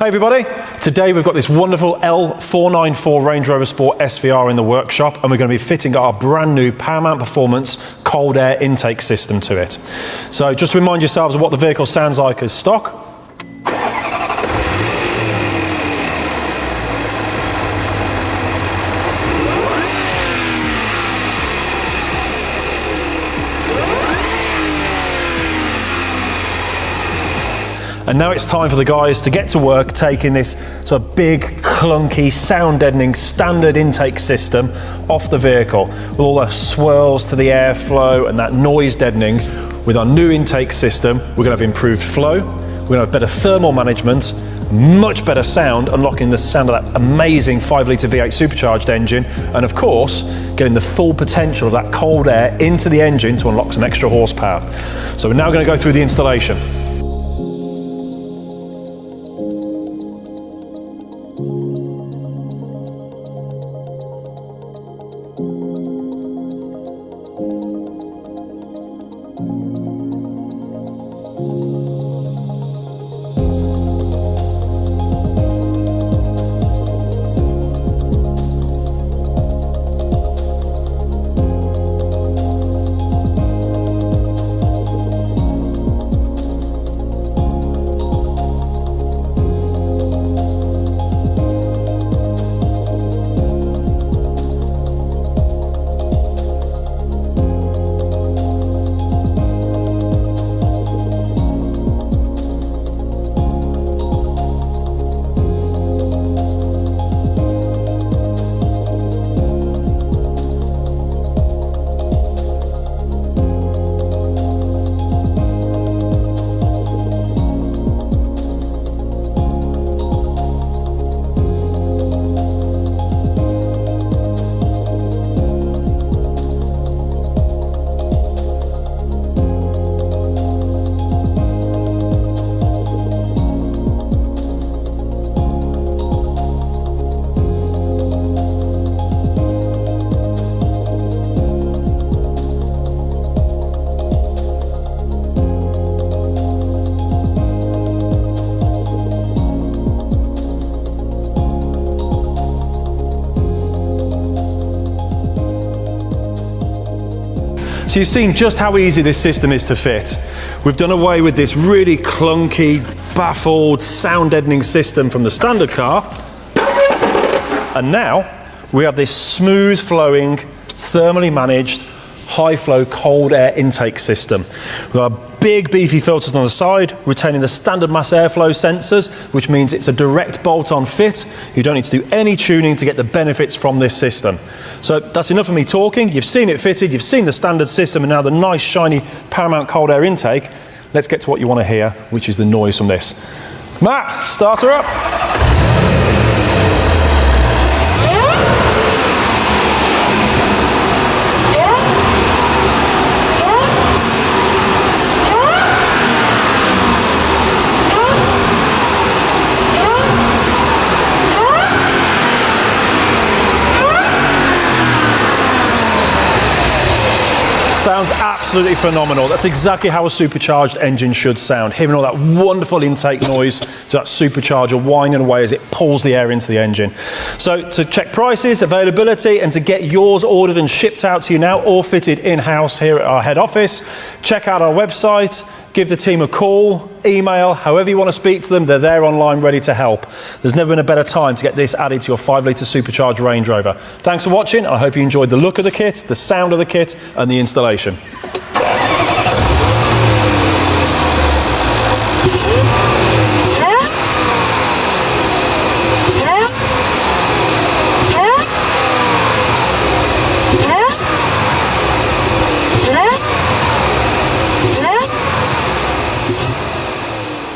Hey everybody, today we've got this wonderful L494 Range Rover Sport SVR in the workshop, and we're going to be fitting our brand new Paramount Performance cold air intake system to it. So just to remind yourselves of what the vehicle sounds like as stock. And now it's time for the guys to get to work taking this sort of big, clunky, sound deadening standard intake system off the vehicle with all the swirls to the airflow and that noise deadening. With our new intake system, we're going to have improved flow, we're going to have better thermal management, much better sound, unlocking the sound of that amazing 5-litre V8 Supercharged engine, and of course, getting the full potential of that cold air into the engine to unlock some extra horsepower. So we're now going to go through the installation. So you've seen just how easy this system is to fit. We've done away with this really clunky, baffled, sound deadening system from the standard car. And now we have this smooth flowing, thermally managed, high flow cold air intake system. We've got big beefy filters on the side, retaining the standard mass airflow sensors, which means it's a direct bolt-on fit. You don't need to do any tuning to get the benefits from this system. So that's enough of me talking. You've seen it fitted, you've seen the standard system, and now the nice shiny Paramount cold air intake. Let's get to what you want to hear, which is the noise from this. Matt, start her up. Sounds absolutely phenomenal. That's exactly how a supercharged engine should sound. Hearing all that wonderful intake noise to that supercharger whining away as it pulls the air into the engine. So to check prices, availability, and to get yours ordered and shipped out to you now, or fitted in-house here at our head office, check out our website, give the team a call, email, however you want to speak to them, they're there online ready to help. There's never been a better time to get this added to your 5-litre supercharged Range Rover. Thanks for watching. I hope you enjoyed the look of the kit, the sound of the kit, and the installation.